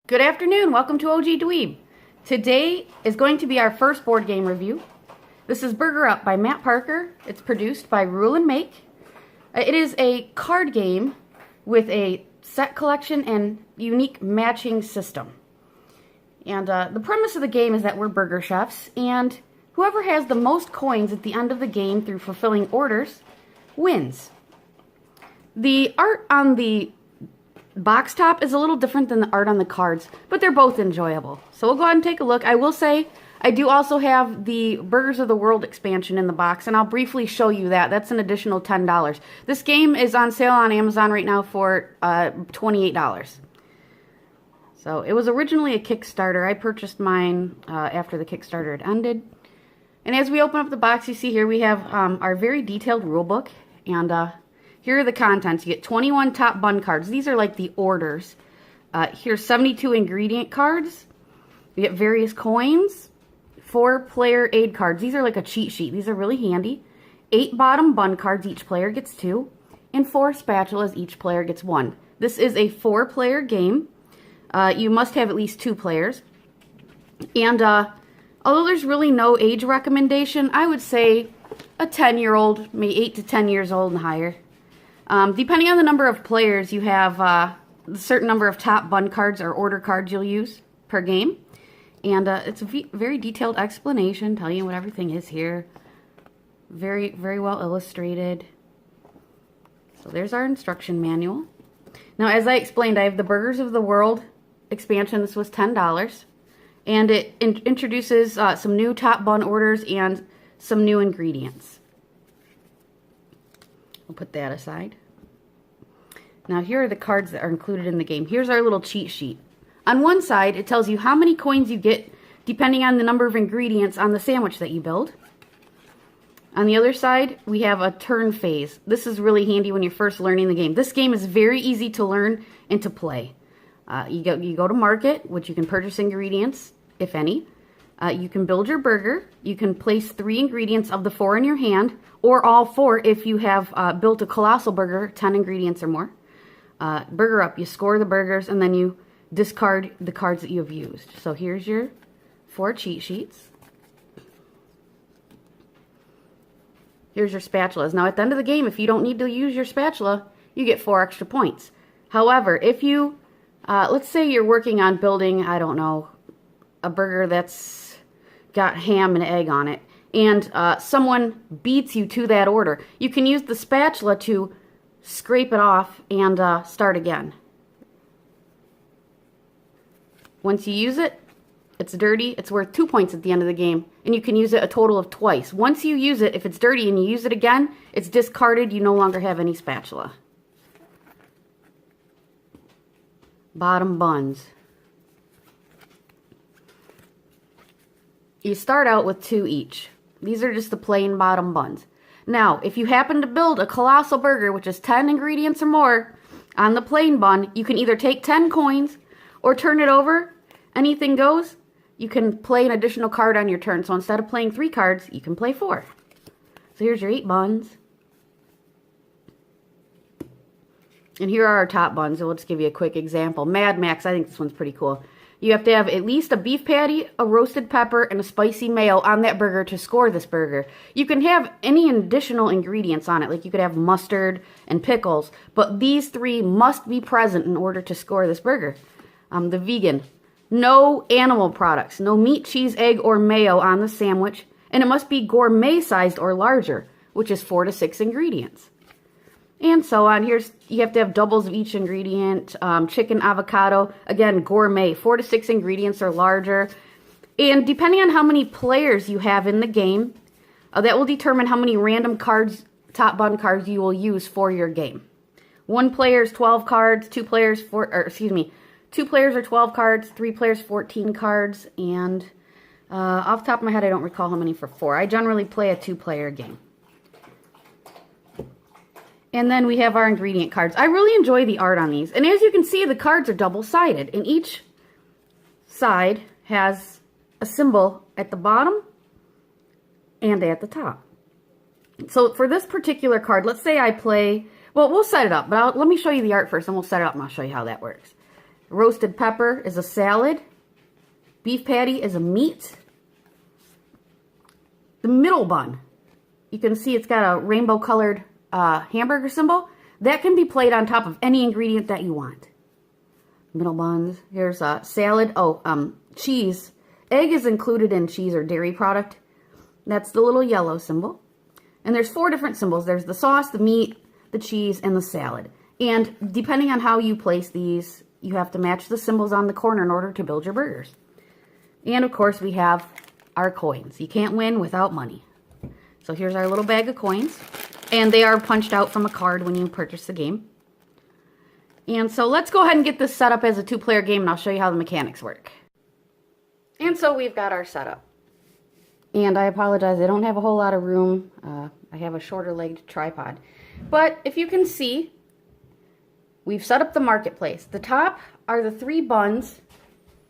Good afternoon, welcome to OG Dweeb. Today is going to be our first board game review. This is Burger Up by Matt Parker. It's produced by Rule and Make. It is a card game with a set collection and unique matching system. And the premise of the game is that we're burger chefs, and whoever has the most coins at the end of the game through fulfilling orders wins. The art on the box top is a little different than the art on the cards, but they're both enjoyable. So we'll go ahead and take a look. I will say I do also have the Burgers of the World expansion in the box, and I'll briefly show you that. That's an additional $10. This game is on sale on Amazon right now for $28. So it was originally a Kickstarter. I purchased mine after the Kickstarter had ended. And as we open up the box, you see here we have our very detailed rule book, and here are the contents. You get 21 top bun cards. These are like the orders. Here's 72 ingredient cards. You get various coins. 4 player aid cards. These are like a cheat sheet. These are really handy. 8 bottom bun cards. Each player gets 2. And 4 spatulas. Each player gets 1. This is a 4-player game. You must have at least 2 players. And although there's really no age recommendation, I would say a 10-year-old, maybe 8 to 10 years old and higher. Depending on the number of players, you have a certain number of top bun cards or order cards you'll use per game. And it's a very detailed explanation, telling you what everything is here. Very, very well illustrated. So there's our instruction manual. Now, as I explained, I have the Burgers of the World expansion. This was $10. And it introduces some new top bun orders and some new ingredients. We'll put that aside. Now here are the cards that are included in the game. Here's our little cheat sheet. On one side, it tells you how many coins you get depending on the number of ingredients on the sandwich that you build. On the other side, we have a turn phase. This is really handy when you're first learning the game. This game is very easy to learn and to play. You go to market, which you can purchase ingredients, if any. You can build your burger. You can place 3 ingredients of the 4 in your hand, or all 4 if you have built a colossal burger, 10 ingredients or more. Burger Up, you score the burgers, and then you discard the cards that you have used. So here's your 4 cheat sheets. Here's your spatulas. Now at the end of the game, if you don't need to use your spatula, you get 4 extra points. However, if you, let's say you're working on building, I don't know, a burger that's got ham and egg on it, and someone beats you to that order, you can use the spatula to scrape it off and start again. Once you use it, it's dirty, it's worth 2 points at the end of the game, and you can use it a total of twice. Once you use it, if it's dirty and you use it again, it's discarded. You no longer have any spatula. Bottom buns. You start out with 2 each. These are just the plain bottom buns. Now, if you happen to build a colossal burger, which is 10 ingredients or more, on the plain bun, you can either take 10 coins or turn it over. Anything goes. You can play an additional card on your turn. So instead of playing 3 cards, you can play 4. So here's your 8 buns. And here are our top buns. So we'll just give you a quick example. Mad Max, I think this one's pretty cool. You have to have at least a beef patty, a roasted pepper, and a spicy mayo on that burger to score this burger. You can have any additional ingredients on it, like you could have mustard and pickles, but these 3 must be present in order to score this burger. The vegan, no animal products, no meat, cheese, egg, or mayo on the sandwich, and it must be gourmet sized or larger, which is 4 to 6 ingredients. And so on. Here's, you have to have doubles of each ingredient. Chicken, avocado, again, gourmet, 4 to 6 ingredients or larger. And depending on how many players you have in the game, that will determine how many random cards, top bun cards, you will use for your game. 1 player is 12 cards, 2 players, 2 players are 12 cards, 3 players, 14 cards, and off the top of my head, I don't recall how many for 4. I generally play a 2-player game. And then we have our ingredient cards. I really enjoy the art on these. And as you can see, the cards are double-sided. And each side has a symbol at the bottom and at the top. So for this particular card, let's say I play, well, we'll set it up. But let me show you the art first, and we'll set it up, and I'll show you how that works. roasted pepper is a salad. Beef patty is a meat. The middle bun, you can see it's got a rainbow colored hamburger symbol. That can be played on top of any ingredient that you want. Middle buns. Here's a salad. Cheese. Egg is included in cheese or dairy product. That's the little yellow symbol. And there's 4 different symbols. There's the sauce, the meat, the cheese, and the salad. And depending on how you place these, you have to match the symbols on the corner in order to build your burgers. And of course, we have our coins. You can't win without money. So here's our little bag of coins. And they are punched out from a card when you purchase the game. And so let's go ahead and get this set up as a 2-player game, and I'll show you how the mechanics work. And so we've got our setup. And I apologize, I don't have a whole lot of room. I have a shorter-legged tripod. But if you can see, we've set up the marketplace. The top are the 3 buns.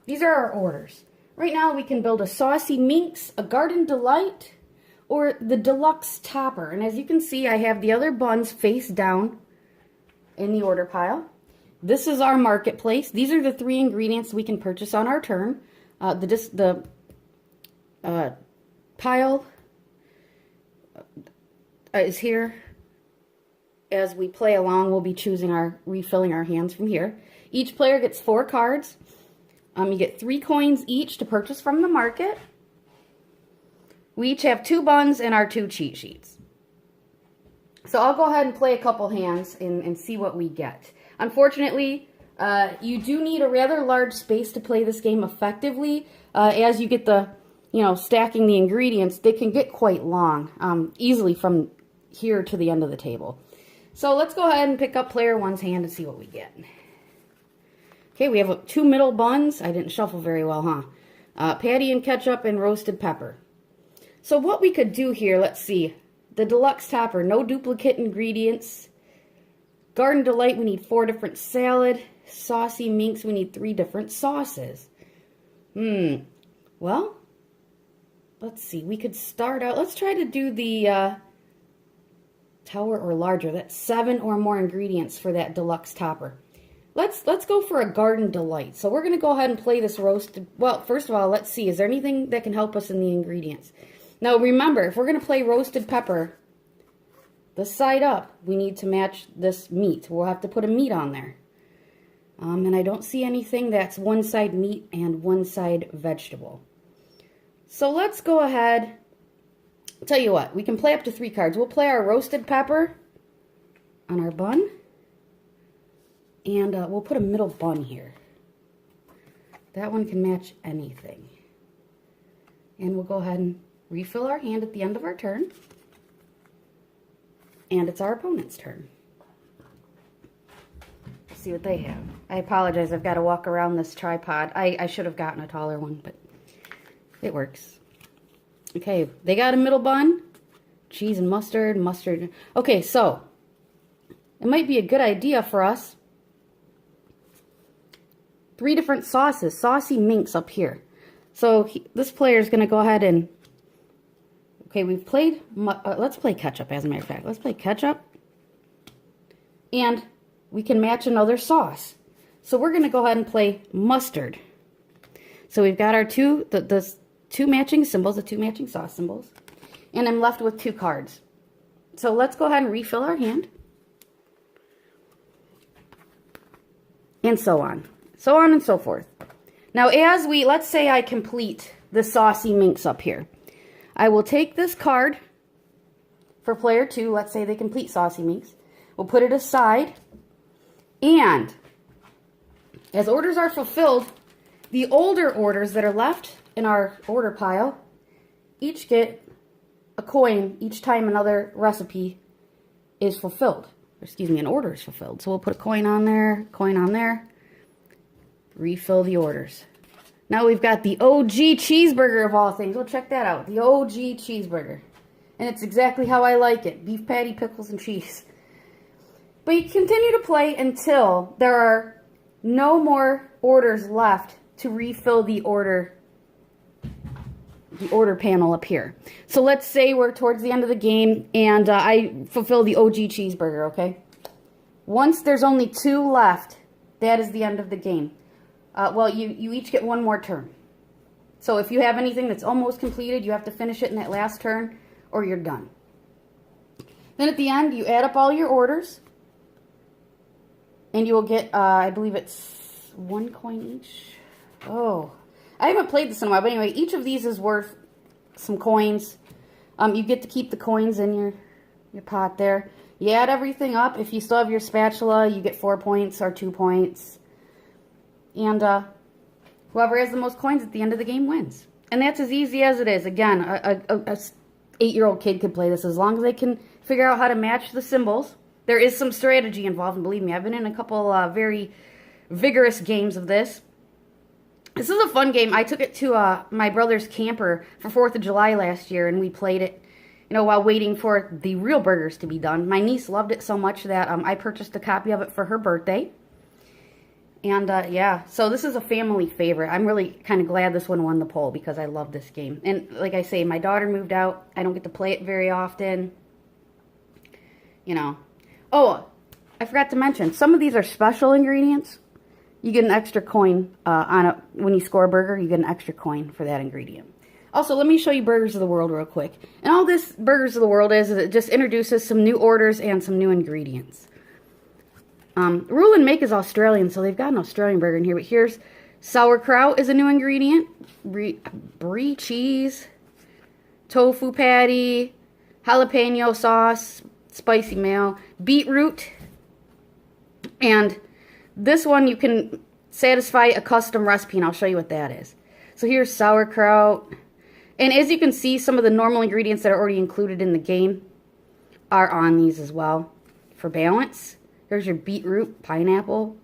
These are our orders. Right now we can build a Saucy Minx, a Garden Delight, or the Deluxe Topper. And as you can see, I have the other buns face down in the order pile. This is our marketplace. These are the 3 ingredients we can purchase on our turn. The pile is here. As we play along, we'll be refilling our hands from here. Each player gets 4 cards. You get 3 coins each to purchase from the market. We each have 2 buns and our 2 cheat sheets. So I'll go ahead and play a couple hands and see what we get. Unfortunately, you do need a rather large space to play this game effectively. As you get the, stacking the ingredients, they can get quite long, easily from here to the end of the table. So let's go ahead and pick up player 1's hand and see what we get. Okay, we have 2 middle buns. I didn't shuffle very well, huh? Patty and ketchup and roasted pepper. So what we could do here, let's see. The Deluxe Topper, no duplicate ingredients. Garden Delight, we need 4 different salad. Saucy Minx, we need 3 different sauces. Well, let's see. We could start out, let's try to do the tower or larger. That's 7 or more ingredients for that Deluxe Topper. Let's go for a Garden Delight. So we're going to go ahead and play this roasted. Well, first of all, let's see. Is there anything that can help us in the ingredients? Now, remember, if we're going to play roasted pepper, the side up, we need to match this meat. We'll have to put a meat on there. And I don't see anything that's one side meat and one side vegetable. So let's go ahead. I'll tell you what, we can play up to 3 cards. We'll play our roasted pepper on our bun. And we'll put a middle bun here. That one can match anything. And we'll go ahead and refill our hand at the end of our turn. And it's our opponent's turn. Let's see what they have. I apologize, I've got to walk around this tripod. I should have gotten a taller one, but it works. Okay, they got a middle bun. Cheese and mustard. Okay, so it might be a good idea for us. 3 different sauces. Saucy Minx up here. So this player is going to go ahead and... Okay, we've played... let's play ketchup, as a matter of fact. Let's play ketchup. And we can match another sauce. So we're going to go ahead and play mustard. So we've got our the 2 matching symbols, the 2 matching sauce symbols. And I'm left with 2 cards. So let's go ahead and refill our hand. And so on. So on and so forth. Now as let's say I complete the Saucy Minx up here. I will take this card for player 2. Let's say they complete Saucy Minx. We'll put it aside. And as orders are fulfilled, the older orders that are left in our order pile each get a coin each time another recipe is fulfilled. Excuse me, an order is fulfilled. So we'll put a coin on there, refill the orders. Now we've got the OG cheeseburger of all things. Well, check that out. The OG cheeseburger. And it's exactly how I like it. Beef patty, pickles, and cheese. But you continue to play until there are no more orders left to refill the order panel up here. So let's say we're towards the end of the game and I fulfill the OG cheeseburger, okay? Once there's only 2 left, that is the end of the game. well, you each get one more turn. So if you have anything that's almost completed, you have to finish it in that last turn or you're done. Then at the end, you add up all your orders. And you will get, I believe it's 1 coin each. Oh, I haven't played this in a while, but anyway, each of these is worth some coins. You get to keep the coins in your pot there. You add everything up. If you still have your spatula, you get 4 points or 2 points. And whoever has the most coins at the end of the game wins. And that's as easy as it is. Again, a 8-year-old kid could play this as long as they can figure out how to match the symbols. There is some strategy involved, and believe me, I've been in a couple very vigorous games of this. This is a fun game. I took it to my brother's camper for 4th of July last year, and we played it, while waiting for the real burgers to be done. My niece loved it so much that I purchased a copy of it for her birthday. And, yeah, so this is a family favorite. I'm really kind of glad this one won the poll because I love this game. And, like I say, my daughter moved out. I don't get to play it very often. Oh, I forgot to mention, some of these are special ingredients. You get an extra coin when you score a burger, you get an extra coin for that ingredient. Also, let me show you Burgers of the World real quick. And all this Burgers of the World is it just introduces some new orders and some new ingredients. Rule and Make is Australian, so they've got an Australian burger in here. But here's sauerkraut is a new ingredient. Brie cheese, tofu patty, jalapeno sauce, spicy mayo, beetroot, and this one you can satisfy a custom recipe, and I'll show you what that is. So here's sauerkraut, and as you can see, some of the normal ingredients that are already included in the game are on these as well for balance. There's your beetroot, pineapple,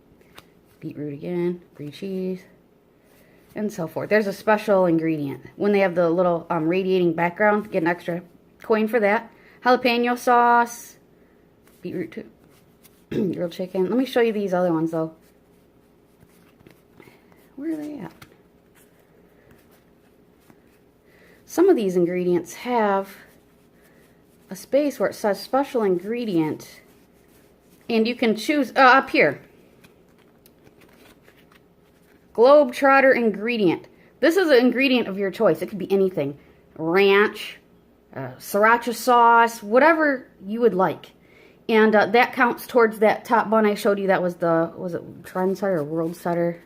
beetroot again, brie cheese, and so forth. There's a special ingredient. When they have the little radiating background, get an extra coin for that. Jalapeno sauce, beetroot too, grilled chicken. Let me show you these other ones though. Where are they at? Some of these ingredients have a space where it says special ingredient, and you can choose up here. Globetrotter ingredient. This is an ingredient of your choice. It could be anything. Ranch, sriracha sauce, whatever you would like. And that counts towards that top bun I showed you. That was it Trendsetter or World Setter?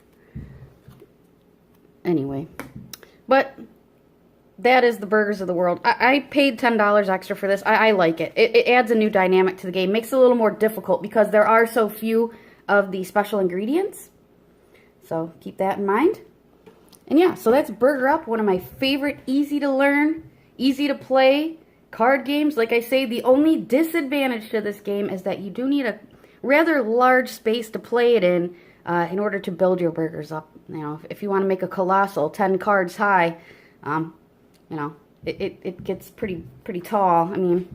Anyway. But that is the Burgers of the World. I paid $10 extra for this. I like it. It adds a new dynamic to the game. Makes it a little more difficult because there are so few of the special ingredients. So keep that in mind. And yeah, so that's Burger Up, one of my favorite easy to learn, easy to play card games. Like I say, the only disadvantage to this game is that you do need a rather large space to play it in order to build your burgers up. If you want to make a colossal 10 cards high, it gets pretty tall. I mean,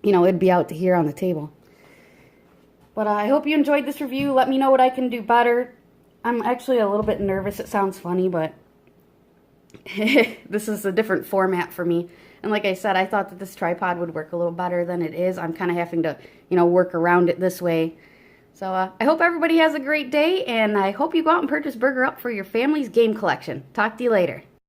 it'd be out to here on the table. But I hope you enjoyed this review. Let me know what I can do better. I'm actually a little bit nervous. It sounds funny, but this is a different format for me. And like I said, I thought that this tripod would work a little better than it is. I'm kind of having to, work around it this way. So I hope everybody has a great day, and I hope you go out and purchase Burger Up for your family's game collection. Talk to you later.